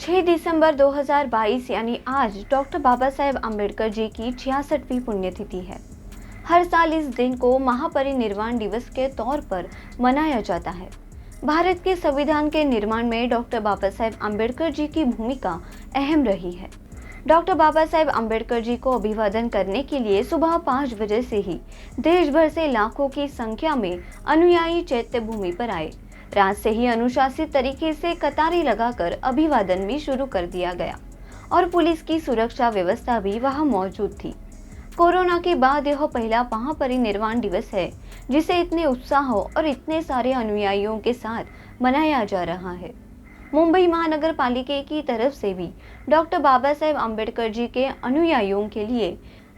6 दिसंबर 2022 यानी आज डॉक्टर बाबा साहेब अम्बेडकर जी की 66वीं पुण्यतिथि है। हर साल इस दिन को महापरिनिर्वाण दिवस के तौर पर मनाया जाता है। भारत के संविधान के निर्माण में डॉक्टर बाबा साहेब अम्बेडकर जी की भूमिका अहम रही है। डॉक्टर बाबा साहेब अम्बेडकर जी को अभिवादन करने के लिए सुबह 5 बजे से ही देश भर से लाखों की संख्या में अनुयायी चैत्य भूमि पर आए। रात से ही अनुशासित तरीके से कतारें लगाकर अभिवादन भी शुरू कर दिया गया और पुलिस की सुरक्षा व्यवस्था भी वहां मौजूद थी। कोरोना के बाद यह पहला महापरिनिर्वाण दिवस है जिसे इतने उत्साह और इतने सारे अनुयायियों के साथ मनाया जा रहा है। मुंबई महानगर पालिका की तरफ से भी डॉक्टर बाबा साहेब अम्बेडकर जी के अनुयायियों के लिए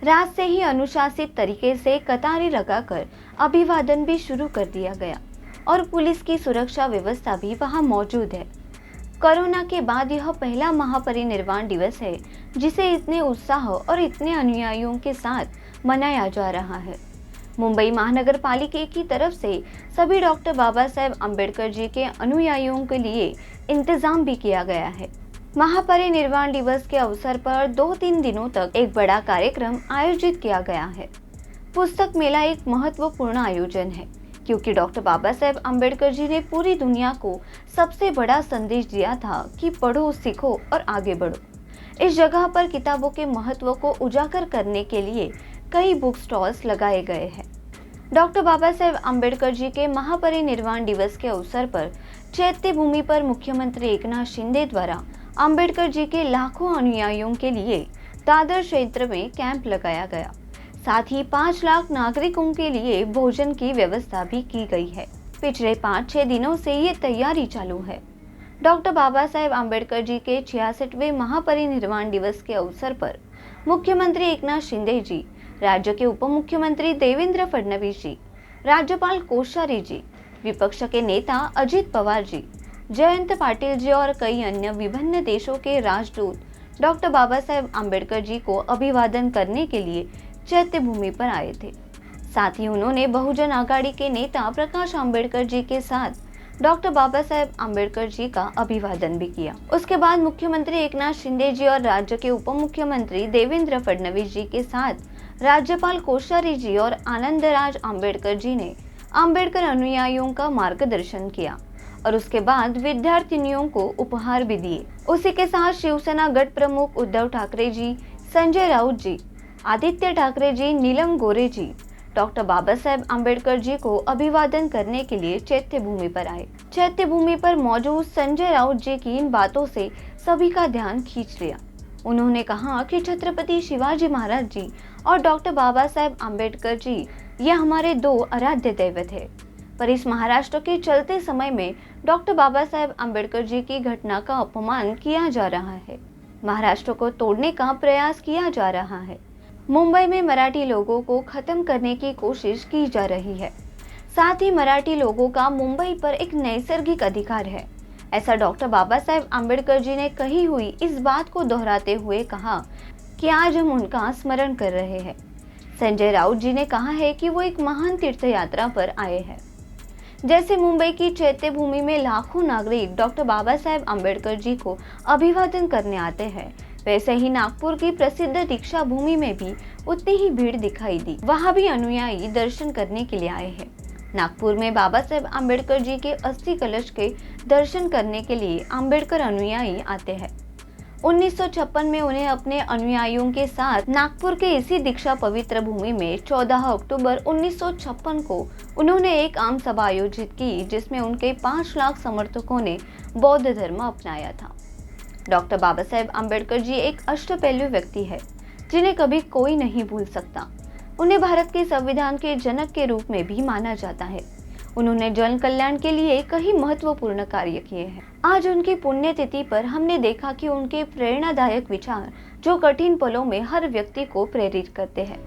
रात से ही अनुशासित तरीके से कतारें लगाकर अभिवादन भी शुरू कर दिया गया और पुलिस की सुरक्षा व्यवस्था भी वहां मौजूद है। कोरोना के बाद यह पहला महापरिनिर्वाण दिवस है जिसे इतने उत्साह और इतने अनुयायियों के साथ मनाया जा रहा है। मुंबई महानगर पालिका की तरफ से सभी डॉक्टर बाबा साहेब अम्बेडकर जी के अनुयायियों के लिए इंतजाम भी किया गया है। महापरिनिर्वाण दिवस के अवसर पर 2-3 दिनों तक एक बड़ा कार्यक्रम आयोजित किया गया है। पुस्तक मेला एक महत्वपूर्ण आयोजन है क्योंकि डॉक्टर बाबा साहेब अम्बेडकर जी ने पूरी दुनिया को सबसे बड़ा संदेश दिया था कि पढ़ो, सीखो और आगे बढ़ो। इस जगह पर किताबों के महत्व को उजागर करने के लिए कई बुक स्टॉल्स लगाए गए हैं। डॉक्टर बाबा साहेब अम्बेडकर जी के महापरिनिर्वाण दिवस के अवसर पर चैत्य भूमि पर मुख्यमंत्री एकनाथ शिंदे द्वारा अम्बेडकर जी के लाखों अनुयायियों के लिए दादर क्षेत्र में कैंप लगाया गया। साथ ही 5 लाख नागरिकों के लिए भोजन की व्यवस्था भी की गई है। पिछले 5-6 दिनों से ये तैयारी चालू है। डॉक्टर बाबा साहेब अम्बेडकर जी के 66वें महापरिनिर्वाण दिवस के अवसर पर मुख्यमंत्री एकनाथ शिंदे जी, राज्य के उप मुख्यमंत्री देवेंद्र फडणवीस जी, राज्यपाल कोश्यारी जी, विपक्ष के नेता अजित पवार जी, जयंत पाटिल जी और कई अन्य विभिन्न देशों के राजदूत डॉक्टर बाबा साहेब अम्बेडकर जी को अभिवादन करने के लिए चैत्य भूमि पर आए थे। साथ ही उन्होंने बहुजन आघाड़ी के नेता प्रकाश आंबेडकर जी के साथ डॉक्टर बाबा साहेब अम्बेडकर जी का अभिवादन भी किया। उसके बाद मुख्यमंत्री एकनाथ शिंदे जी और राज्य के उप मुख्यमंत्री देवेंद्र फडणवीस जी के साथ राज्यपाल कोश्यारी जी और आनंदराज आंबेडकर जी ने अम्बेडकर अनुयायियों का मार्गदर्शन किया और उसके बाद विद्यार्थिनियों को उपहार भी दिए। उसी के साथ शिवसेना गठ प्रमुख उद्धव ठाकरे जी, संजय राउत जी, आदित्य ठाकरे जी, नीलम गोरे जी डॉक्टर बाबा साहेब अम्बेडकर जी को अभिवादन करने के लिए चैत्य भूमि पर आए। चैत्य भूमि पर मौजूद संजय राउत जी की इन बातों से सभी का ध्यान खींच लिया। उन्होंने कहा कि छत्रपति शिवाजी महाराज जी और डॉक्टर बाबा साहेब अम्बेडकर जी ये हमारे 2 आराध्य दैवत है, पर इस महाराष्ट्र के चलते समय में डॉक्टर बाबा साहेब अम्बेडकर जी की घटना का अपमान किया जा रहा है। महाराष्ट्र को तोड़ने का प्रयास किया जा रहा है। मुंबई में मराठी लोगों को खत्म करने की कोशिश की जा रही है। साथ ही मराठी लोगों का मुंबई पर एक नैसर्गिक अधिकार है, ऐसा डॉक्टर बाबा साहेब अम्बेडकर जी ने कही हुई इस बात को दोहराते हुए कहा कि आज हम उनका स्मरण कर रहे हैं। संजय राउत जी ने कहा है कि वो एक महान तीर्थ यात्रा पर आए हैं। जैसे मुंबई की चैत्य भूमि में लाखों नागरिक डॉक्टर बाबा साहेब अम्बेडकर जी को अभिवादन करने आते हैं, वैसे ही नागपुर की प्रसिद्ध दीक्षा भूमि में भी उतनी ही भीड़ दिखाई दी। वहां भी अनुयायी दर्शन करने के लिए आए हैं। नागपुर में बाबा साहेब अम्बेडकर जी के अस्थि कलश के दर्शन करने के लिए अम्बेडकर अनुयायी आते हैं। 1956 में उन्हें अपने अनुयायियों के साथ नागपुर के इसी दीक्षा पवित्र भूमि में 14 अक्टूबर 1956 को उन्होंने एक आम सभा आयोजित की जिसमें उनके 5 लाख समर्थकों ने बौद्ध धर्म अपनाया था। डॉक्टर बाबा साहेब अम्बेडकर जी एक अष्टपैलु व्यक्ति है जिन्हें कभी कोई नहीं भूल सकता। उन्हें भारत के संविधान के जनक के रूप में भी माना जाता है। उन्होंने जन कल्याण के लिए कई महत्वपूर्ण कार्य किए हैं। आज उनकी पुण्यतिथि पर हमने देखा कि उनके प्रेरणादायक विचार जो कठिन पलों में हर व्यक्ति को प्रेरित करते हैं।